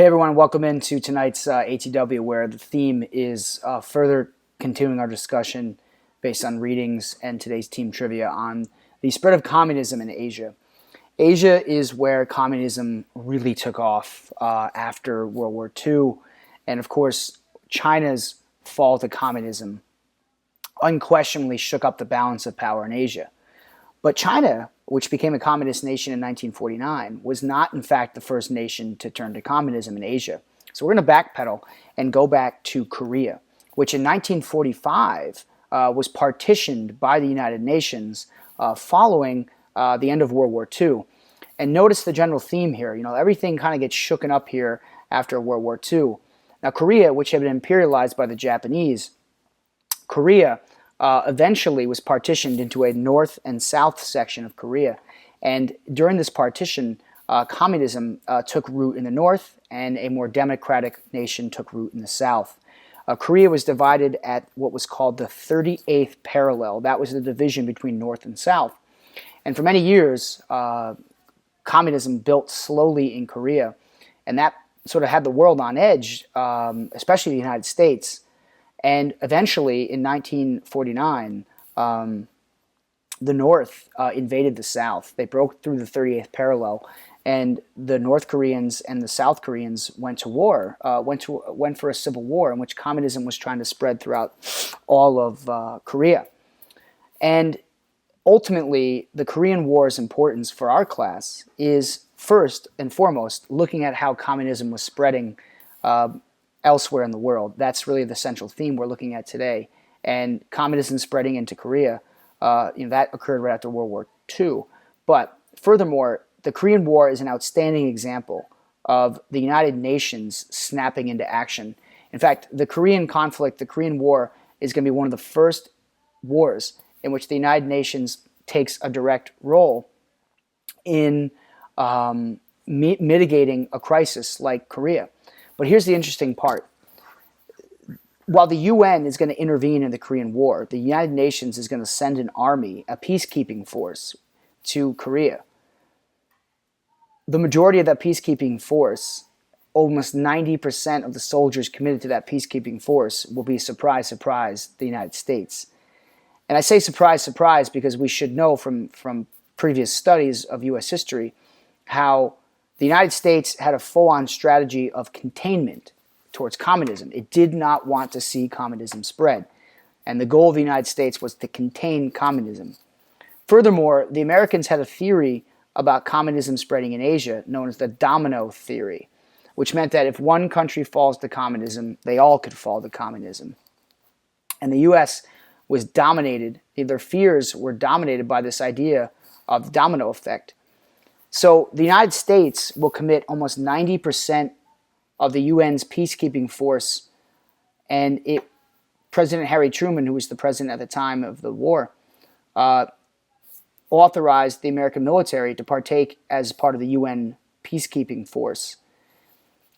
Hey everyone, welcome into tonight's ATW, where the theme is further continuing our discussion based on readings and today's team trivia on the spread of communism in Asia. Asia is where communism really took off after World War II, and of course, China's fall to communism unquestionably shook up the balance of power in Asia. But China, which became a communist nation in 1949, was not, in fact, the first nation to turn to communism in Asia. So we're going to backpedal and go back to Korea, which in 1945 was partitioned by the United Nations following the end of World War II. And notice the general theme here. You know, everything kind of gets shooken up here after World War II. Now, Korea, which had been imperialized by the Japanese, Korea eventually was partitioned into a north and south section of Korea. And during this partition, communism took root in the north, and a more democratic nation took root in the south. Korea was divided at what was called the 38th parallel. That was the division between north and south. And for many years, communism built slowly in Korea, and that sort of had the world on edge, especially the United States. And eventually, in 1949, the North invaded the South. They broke through the 38th parallel, and the North Koreans and the South Koreans went to war, went for a civil war in which communism was trying to spread throughout all of Korea. And ultimately, the Korean War's importance for our class is first and foremost looking at how communism was spreading elsewhere in the world. That's really the central theme we're looking at today. And communism spreading into Korea, that occurred right after World War II. But furthermore, the Korean War is an outstanding example of the United Nations snapping into action. In fact, the Korean conflict, the Korean War, is going to be one of the first wars in which the United Nations takes a direct role in mitigating a crisis like Korea. But here's the interesting part. While the UN is going to intervene in the Korean War, the United Nations is going to send an army, a peacekeeping force, to Korea. The majority of that peacekeeping force, almost 90% of the soldiers committed to that peacekeeping force, will be, surprise, surprise, the United States. And I say surprise, surprise because we should know from previous studies of U.S. history how the United States had a full-on strategy of containment towards communism. It did not want to see communism spread. And the goal of the United States was to contain communism. Furthermore, the Americans had a theory about communism spreading in Asia known as the domino theory, which meant that if one country falls to communism, they all could fall to communism. And the U.S. was dominated, their fears were dominated by this idea of the domino effect. So the United States will commit almost 90% of the UN's peacekeeping force, and President Harry Truman, who was the president at the time of the war, authorized the American military to partake as part of the UN peacekeeping force.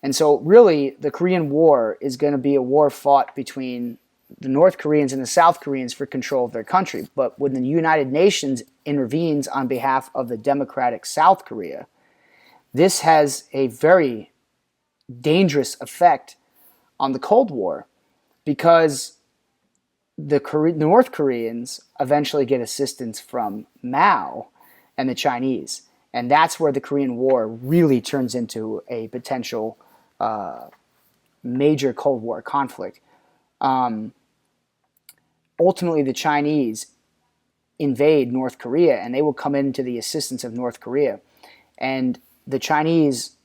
And so really, the Korean War is going to be a war fought between the North Koreans and the South Koreans for control of their country. But when the United Nations intervenes on behalf of the democratic South Korea, this has a very dangerous effect on the Cold War because the North Koreans eventually get assistance from Mao and the Chinese. And that's where the Korean War really turns into a potential major Cold War conflict. Ultimately, the Chinese invade North Korea, and they will come into the assistance of North Korea. And the Chinese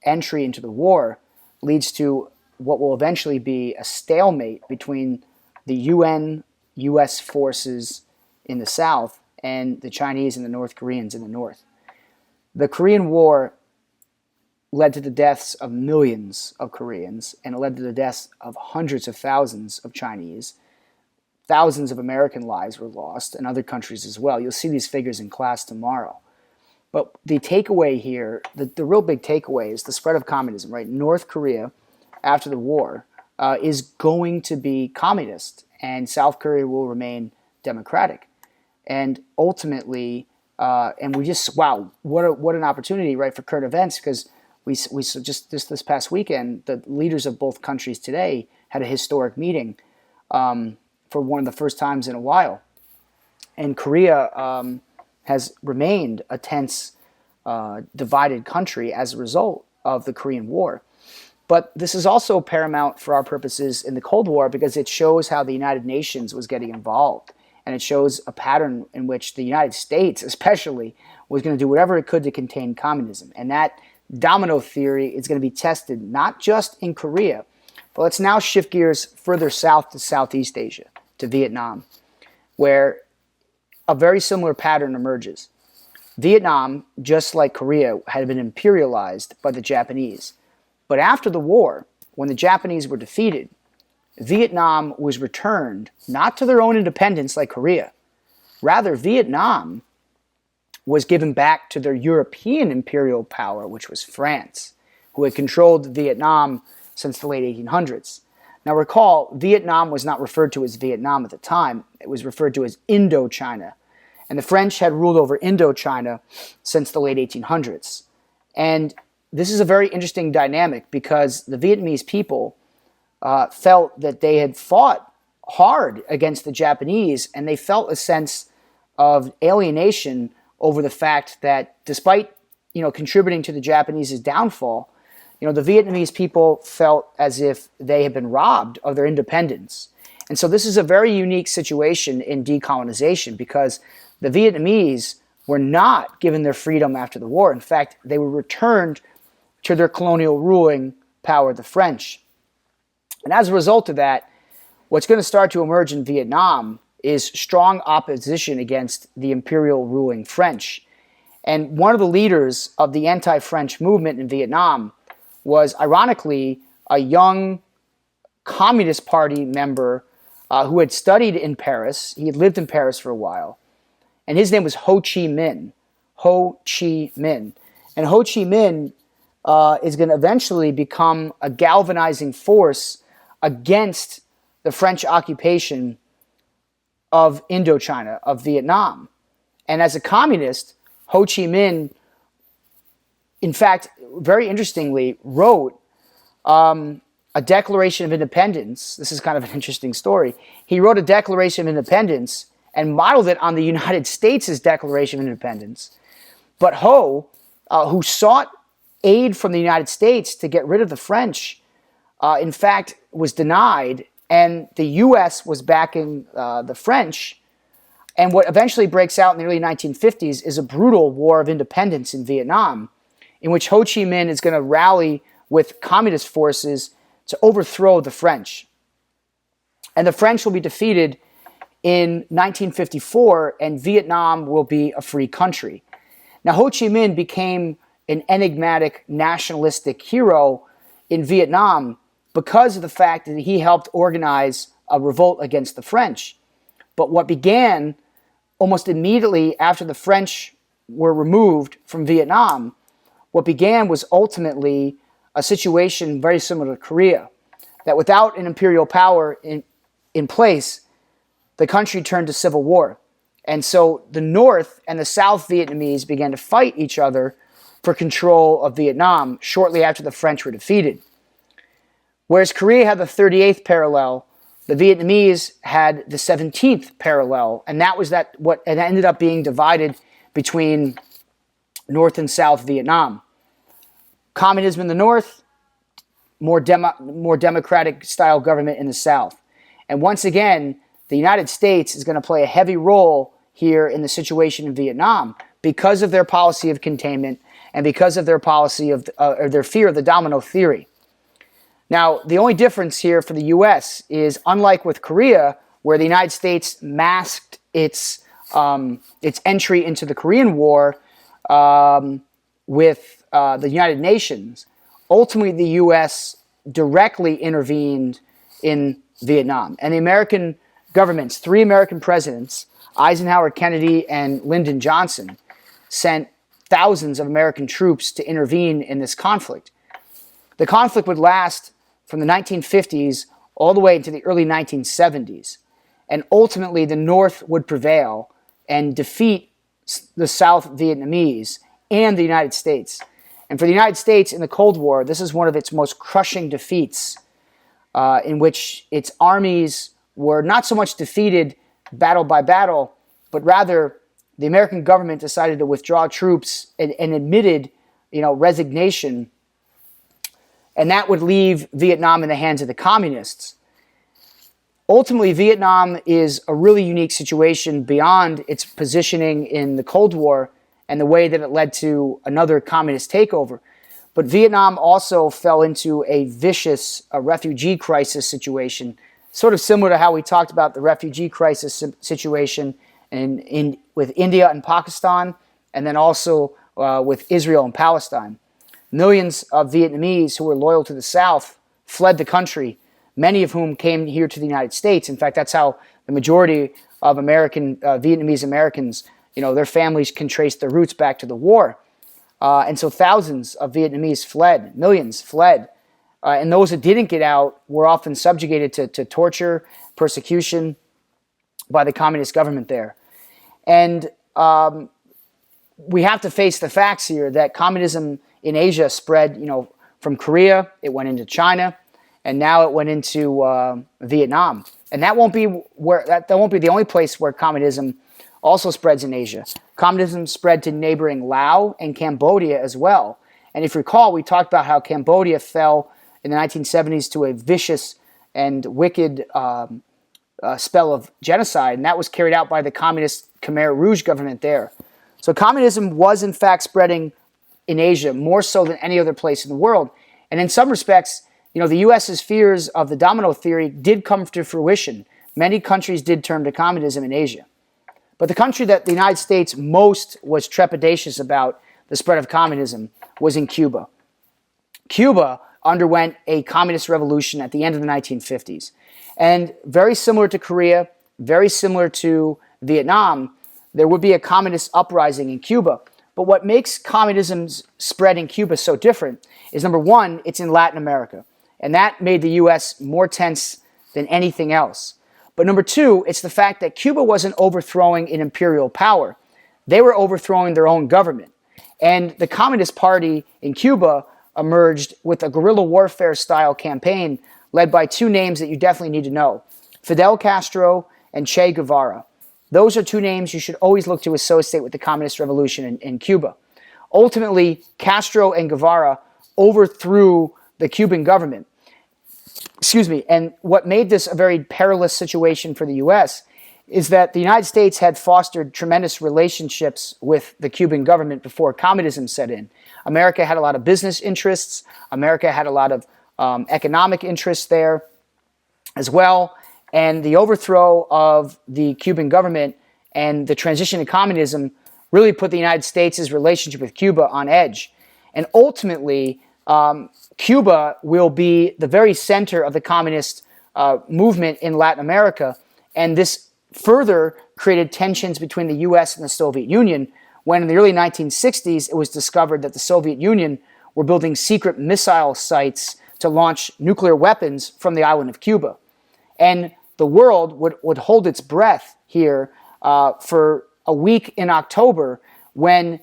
entry into the war leads to what will eventually be a stalemate between the UN, U.S. forces in the south and the Chinese and the North Koreans in the north. The Korean War led to the deaths of millions of Koreans, and it led to the deaths of hundreds of thousands of Chinese. Thousands of American lives were lost, and other countries as well. You'll see these figures in class tomorrow. But the takeaway here, the real big takeaway is the spread of communism, right? North Korea, after the war, is going to be communist, and South Korea will remain democratic. And ultimately, and we just, wow, what an opportunity, right, for current events, because We just this past weekend, the leaders of both countries today had a historic meeting for one of the first times in a while. And Korea has remained a tense, divided country as a result of the Korean War. But this is also paramount for our purposes in the Cold War because it shows how the United Nations was getting involved. And it shows a pattern in which the United States, especially, was going to do whatever it could to contain communism. And that domino theory is going to be tested not just in Korea, but let's now shift gears further south to Southeast Asia, to Vietnam, where a very similar pattern emerges. Vietnam, just like Korea, had been imperialized by the Japanese. But after the war, when the Japanese were defeated, Vietnam was returned not to their own independence like Korea. Rather, Vietnam was given back to their European imperial power, which was France, who had controlled Vietnam since the late 1800s. Now recall, Vietnam was not referred to as Vietnam at the time. It was referred to as Indochina. And the French had ruled over Indochina since the late 1800s. And this is a very interesting dynamic because the Vietnamese people felt that they had fought hard against the Japanese, and they felt a sense of alienation over the fact that despite contributing to the Japanese's downfall, the Vietnamese people felt as if they had been robbed of their independence. And so this is a very unique situation in decolonization because the Vietnamese were not given their freedom after the war. In fact, they were returned to their colonial ruling power, the French. And as a result of that, what's going to start to emerge in Vietnam is strong opposition against the imperial ruling French. And one of the leaders of the anti-French movement in Vietnam was, ironically, a young Communist Party member who had studied in Paris. He had lived in Paris for a while. And his name was Ho Chi Minh. Ho Chi Minh. And Ho Chi Minh is going to eventually become a galvanizing force against the French occupation of Indochina, of Vietnam. And as a communist, Ho Chi Minh, in fact, very interestingly, wrote a Declaration of Independence. This is kind of an interesting story. He wrote a Declaration of Independence and modeled it on the United States' Declaration of Independence. But Ho, who sought aid from the United States to get rid of the French, in fact, was denied, and the U.S. was backing the French. And what eventually breaks out in the early 1950s is a brutal war of independence in Vietnam, in which Ho Chi Minh is going to rally with communist forces to overthrow the French. And the French will be defeated in 1954, and Vietnam will be a free country. Now, Ho Chi Minh became an enigmatic nationalistic hero in Vietnam because of the fact that he helped organize a revolt against the French. But what began almost immediately after the French were removed from Vietnam, what began was ultimately a situation very similar to Korea, that without an imperial power in place, the country turned to civil war. And so the North and the South Vietnamese began to fight each other for control of Vietnam shortly after the French were defeated. Whereas Korea had the 38th parallel, the Vietnamese had the 17th parallel, and that was what ended up being divided between North and South Vietnam. Communism in the North, more democratic style government in the South. And once again, the United States is going to play a heavy role here in the situation in Vietnam because of their policy of containment and because of their policy of or their fear of the domino theory. Now, the only difference here for the U.S. is, unlike with Korea, where the United States masked its entry into the Korean War with the United Nations, ultimately the U.S. directly intervened in Vietnam. And the American governments, 3 American presidents, Eisenhower, Kennedy, and Lyndon Johnson, sent thousands of American troops to intervene in this conflict. The conflict would last from the 1950s all the way into the early 1970s. And ultimately, the North would prevail and defeat the South Vietnamese and the United States. And for the United States in the Cold War, this is one of its most crushing defeats, in which its armies were not so much defeated battle by battle, but rather the American government decided to withdraw troops and admitted, resignation, and that would leave Vietnam in the hands of the communists. Ultimately, Vietnam is a really unique situation beyond its positioning in the Cold War and the way that it led to another communist takeover. But Vietnam also fell into a vicious refugee crisis situation, sort of similar to how we talked about the refugee crisis situation with India and Pakistan, and then also with Israel and Palestine. Millions of Vietnamese who were loyal to the South fled the country, many of whom came here to the United States. In fact, that's how the majority of Vietnamese Americans, their families can trace their roots back to the war. And so thousands of Vietnamese fled, millions fled. And those that didn't get out were often subjugated to torture, persecution by the communist government there. And we have to face the facts here that communism in Asia spread, from Korea, it went into China, and now it went into Vietnam. And that won't be the only place where communism also spreads in Asia. Communism spread to neighboring Laos and Cambodia as well. And if you recall, we talked about how Cambodia fell in the 1970s to a vicious and wicked spell of genocide, and that was carried out by the communist Khmer Rouge government there. So communism was in fact spreading in Asia more so than any other place in the world. And in some respects, the U.S.'s fears of the domino theory did come to fruition. Many countries did turn to communism in Asia. But the country that the United States most was trepidatious about the spread of communism was in Cuba. Cuba underwent a communist revolution at the end of the 1950s. And very similar to Korea, very similar to Vietnam, there would be a communist uprising in Cuba. But what makes communism's spread in Cuba so different is, number one, it's in Latin America. And that made the U.S. more tense than anything else. But number two, it's the fact that Cuba wasn't overthrowing an imperial power. They were overthrowing their own government. And the Communist Party in Cuba emerged with a guerrilla warfare style campaign led by two names that you definitely need to know: Fidel Castro and Che Guevara. Those are two names you should always look to associate with the communist revolution in Cuba. Ultimately, Castro and Guevara overthrew the Cuban government. And what made this a very perilous situation for the U.S. is that the United States had fostered tremendous relationships with the Cuban government before communism set in. America had a lot of business interests. America had a lot of economic interests there as well. And the overthrow of the Cuban government and the transition to communism really put the United States' relationship with Cuba on edge. And ultimately, Cuba will be the very center of the communist movement in Latin America. And this further created tensions between the U.S. and the Soviet Union when in the early 1960s it was discovered that the Soviet Union were building secret missile sites to launch nuclear weapons from the island of Cuba. And the world would hold its breath here for a week in October when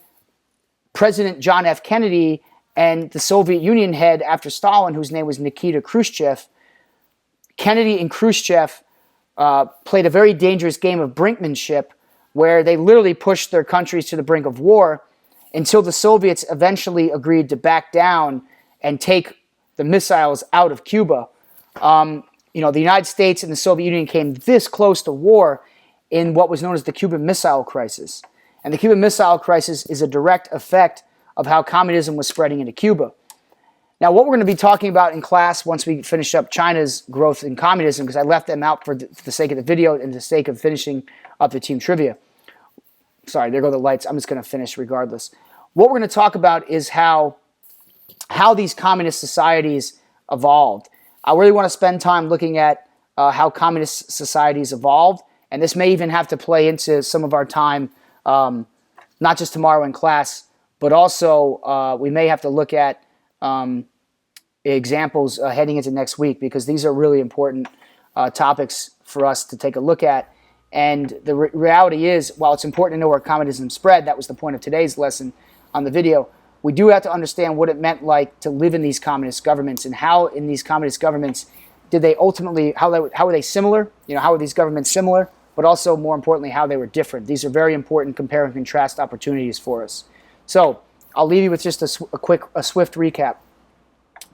President John F. Kennedy and the Soviet Union head after Stalin, whose name was Nikita Khrushchev, Kennedy and Khrushchev played a very dangerous game of brinkmanship where they literally pushed their countries to the brink of war until the Soviets eventually agreed to back down and take the missiles out of Cuba. The United States and the Soviet Union came this close to war in what was known as the Cuban Missile Crisis. And the Cuban Missile Crisis is a direct effect of how communism was spreading into Cuba. Now, what we're going to be talking about in class once we finish up China's growth in communism, because I left them out for the sake of the video and the sake of finishing up the team trivia. Sorry, there go the lights. I'm just going to finish regardless. What we're going to talk about is how these communist societies evolved. I really want to spend time looking at how communist societies evolved, and this may even have to play into some of our time, not just tomorrow in class, but also we may have to look at examples heading into next week, because these are really important topics for us to take a look at. And the reality is, while it's important to know where communism spread, that was the point of today's lesson on the video, we do have to understand what it meant like to live in these communist governments, and how in these communist governments did they ultimately, how were they similar? How were these governments similar? But also, more importantly, how they were different. These are very important compare and contrast opportunities for us. So I'll leave you with just a swift recap.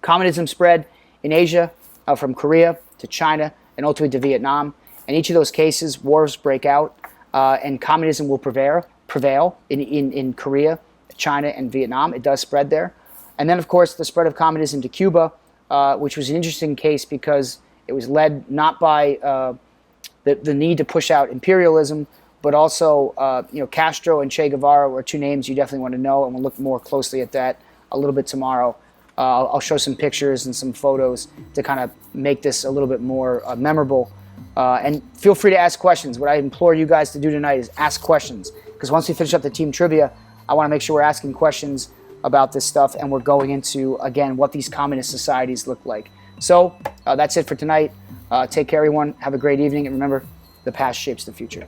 Communism spread in Asia, from Korea to China and ultimately to Vietnam. In each of those cases, wars break out, and communism will prevail in Korea, China, and Vietnam. It does spread there. And then, of course, the spread of communism to Cuba, which was an interesting case because it was led not by the need to push out imperialism, but also Castro and Che Guevara were two names you definitely want to know, and we'll look more closely at that a little bit tomorrow. I'll show some pictures and some photos to kind of make this a little bit more memorable. And feel free to ask questions. What I implore you guys to do tonight is ask questions, because once we finish up the team trivia, I want to make sure we're asking questions about this stuff, and we're going into, again, what these communist societies look like. So that's it for tonight. Take care, everyone. Have a great evening, and remember, the past shapes the future.